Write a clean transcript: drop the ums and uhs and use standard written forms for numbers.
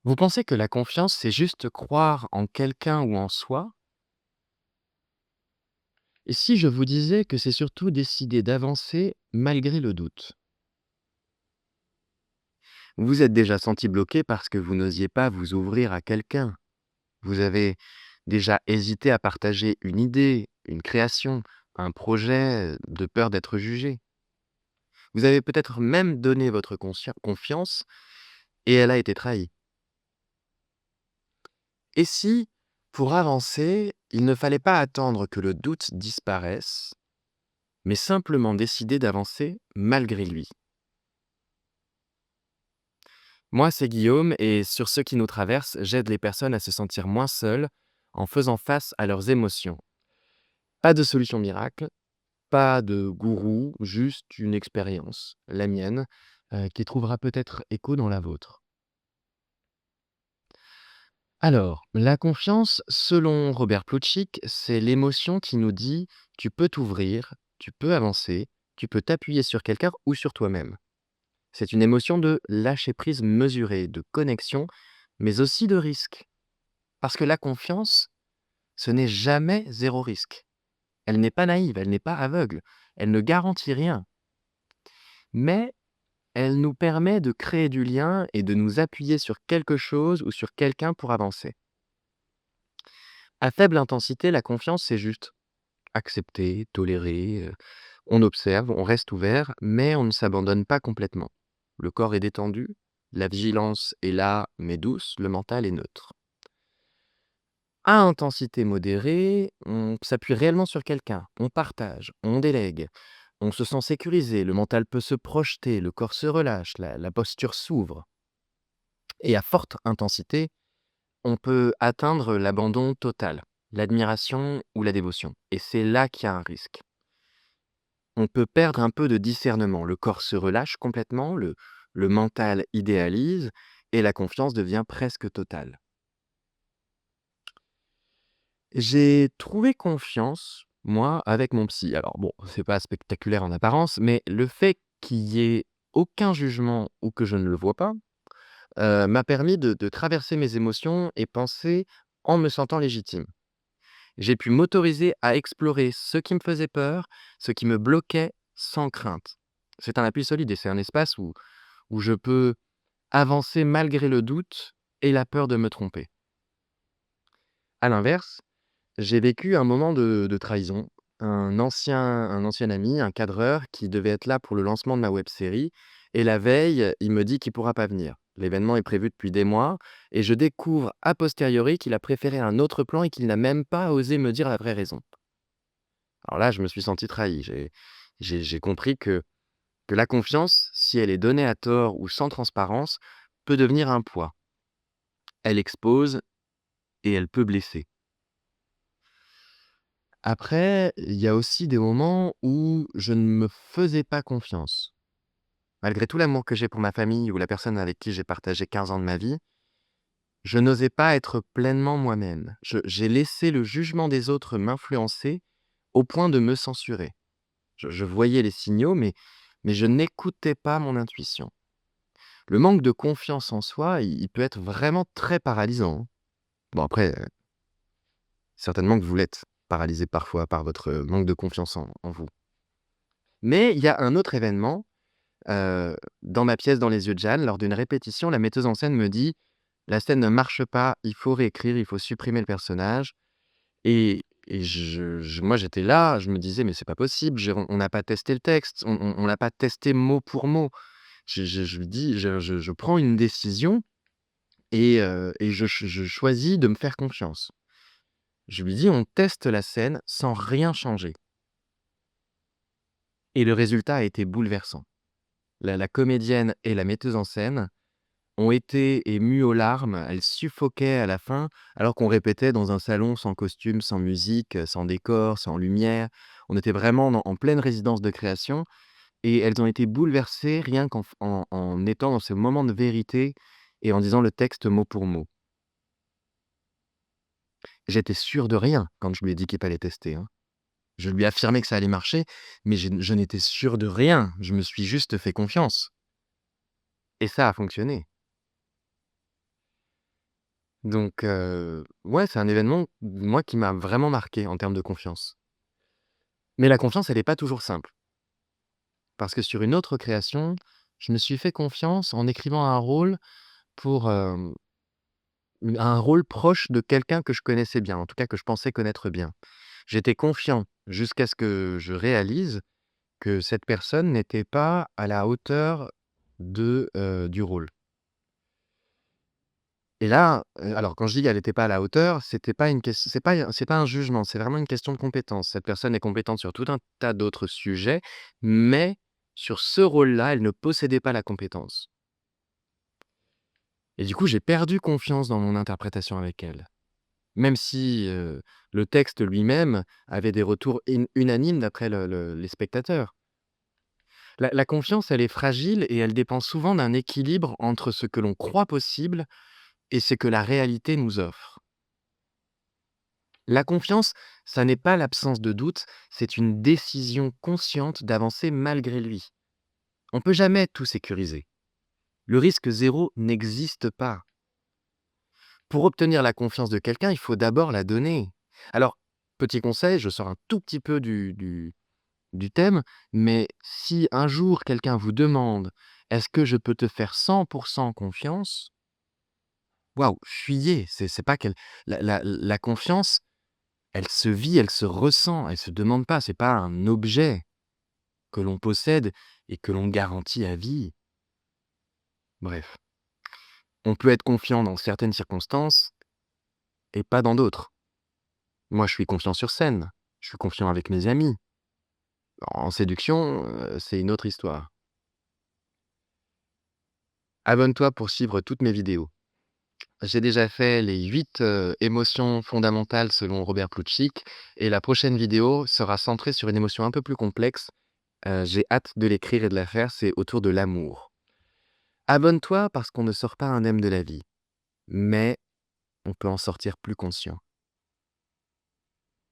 Vous pensez que la confiance, c'est juste croire en quelqu'un ou en soi? Et si je vous disais que c'est surtout décider d'avancer malgré le doute? Vous vous êtes déjà senti bloqué parce que vous n'osiez pas vous ouvrir à quelqu'un. Vous avez déjà hésité à partager une idée, une création, un projet, de peur d'être jugé. Vous avez peut-être même donné votre confiance et elle a été trahie. Et si, pour avancer, il ne fallait pas attendre que le doute disparaisse, mais simplement décider d'avancer malgré lui? Moi, c'est Guillaume et sur ce qui nous traverse, j'aide les personnes à se sentir moins seules en faisant face à leurs émotions. Pas de solution miracle, pas de gourou, juste une expérience, la mienne, qui trouvera peut-être écho dans la vôtre. Alors, la confiance, selon Robert Plutchik, c'est l'émotion qui nous dit: «Tu peux t'ouvrir, tu peux avancer, tu peux t'appuyer sur quelqu'un ou sur toi-même». C'est une émotion de lâcher prise mesurée, de connexion, mais aussi de risque. Parce que la confiance, ce n'est jamais zéro risque. Elle n'est pas naïve, elle n'est pas aveugle, elle ne garantit rien. Mais elle nous permet de créer du lien et de nous appuyer sur quelque chose ou sur quelqu'un pour avancer. À faible intensité, la confiance, c'est juste accepter, tolérer, on observe, on reste ouvert, mais on ne s'abandonne pas complètement. Le corps est détendu, la vigilance est là, mais douce, le mental est neutre. À intensité modérée, on s'appuie réellement sur quelqu'un, on partage, on délègue, on se sent sécurisé, le mental peut se projeter, le corps se relâche, la posture s'ouvre. Et à forte intensité, on peut atteindre l'abandon total, l'admiration ou la dévotion. Et c'est là qu'il y a un risque. On peut perdre un peu de discernement, le corps se relâche complètement, le mental idéalise et la confiance devient presque totale. J'ai trouvé confiance, moi, avec mon psy. Alors bon, c'est pas spectaculaire en apparence, mais le fait qu'il y ait aucun jugement ou que je ne le vois pas, m'a permis de traverser mes émotions et penser en me sentant légitime. J'ai pu m'autoriser à explorer ce qui me faisait peur, ce qui me bloquait sans crainte. C'est un appui solide et c'est un espace où je peux avancer malgré le doute et la peur de me tromper. À l'inverse, j'ai vécu un moment de trahison. Un ancien ami, un cadreur qui devait être là pour le lancement de ma web-série et la veille, il me dit qu'il pourra pas venir. L'événement est prévu depuis des mois et je découvre a posteriori qu'il a préféré un autre plan et qu'il n'a même pas osé me dire la vraie raison. Alors là, je me suis senti trahi. J'ai compris que la confiance, si elle est donnée à tort ou sans transparence, peut devenir un poids. Elle expose et elle peut blesser. Après, il y a aussi des moments où je ne me faisais pas confiance. Malgré tout l'amour que j'ai pour ma famille ou la personne avec qui j'ai partagé 15 ans de ma vie, je n'osais pas être pleinement moi-même. J'ai laissé le jugement des autres m'influencer au point de me censurer. Je voyais les signaux, mais je n'écoutais pas mon intuition. Le manque de confiance en soi, il peut être vraiment très paralysant, hein. Bon après, certainement que vous l'êtes, paralysé parfois par votre manque de confiance en vous. Mais il y a un autre événement, dans ma pièce Dans les yeux de Jeanne, lors d'une répétition, la metteuse en scène me dit: «La scène ne marche pas, il faut réécrire, il faut supprimer le personnage». Et moi j'étais là, je me disais: «Mais c'est pas possible, on n'a pas testé le texte, on l'a pas testé mot pour mot». Je lui dis je prends une décision et je choisis de me faire confiance. Je lui dis: «On teste la scène sans rien changer» et le résultat a été bouleversant. La comédienne et la metteuse en scène ont été émues aux larmes, elles suffoquaient à la fin, alors qu'on répétait dans un salon sans costume, sans musique, sans décor, sans lumière. On était vraiment en pleine résidence de création et elles ont été bouleversées rien qu'en étant dans ce moment de vérité et en disant le texte mot pour mot. J'étais sûr de rien quand je lui ai dit qu'il fallait tester, hein. Je lui ai affirmé que ça allait marcher, mais je n'étais sûr de rien. Je me suis juste fait confiance et ça a fonctionné. Donc ouais, c'est un événement, moi, qui m'a vraiment marqué en termes de confiance. Mais la confiance, elle est pas toujours simple. Parce que sur une autre création, je me suis fait confiance en écrivant un rôle pour, un rôle proche de quelqu'un que je connaissais bien, en tout cas que je pensais connaître bien. J'étais confiant jusqu'à ce que je réalise que cette personne n'était pas à la hauteur du rôle. Et là, alors quand je dis qu'elle était pas à la hauteur, c'était pas une ques c'est pas un jugement, c'est vraiment une question de compétence. Cette personne est compétente sur tout un tas d'autres sujets, mais sur ce rôle-là, elle ne possédait pas la compétence. Et du coup, j'ai perdu confiance dans mon interprétation avec elle. Même si, le texte lui-même avait des retours unanimes d'après les spectateurs. La confiance, elle est fragile et elle dépend souvent d'un équilibre entre ce que l'on croit possible et ce que la réalité nous offre. La confiance, ça n'est pas l'absence de doute, c'est une décision consciente d'avancer malgré lui. On peut jamais tout sécuriser. Le risque zéro n'existe pas. Pour obtenir la confiance de quelqu'un, il faut d'abord la donner. Alors, petit conseil, je sors un tout petit peu du thème, mais si un jour quelqu'un vous demande: «Est-ce que je peux te faire 100 confiance?» Waouh, fuyez! C'est pas qu'elle la confiance, elle se vit, elle se ressent, elle se demande pas, c'est pas un objet que l'on possède et que l'on garantit à vie. Bref, on peut être confiant dans certaines circonstances et pas dans d'autres. Moi, je suis confiant sur scène, je suis confiant avec mes amis. En séduction, c'est une autre histoire. Abonne-toi pour suivre toutes mes vidéos. J'ai déjà fait les 8 émotions fondamentales selon Robert Plutchik et la prochaine vidéo sera centrée sur une émotion un peu plus complexe. J'ai hâte de l'écrire et de la faire, c'est autour de l'amour. Abonne-toi parce qu'on ne sort pas indemne de la vie, mais on peut en sortir plus conscient.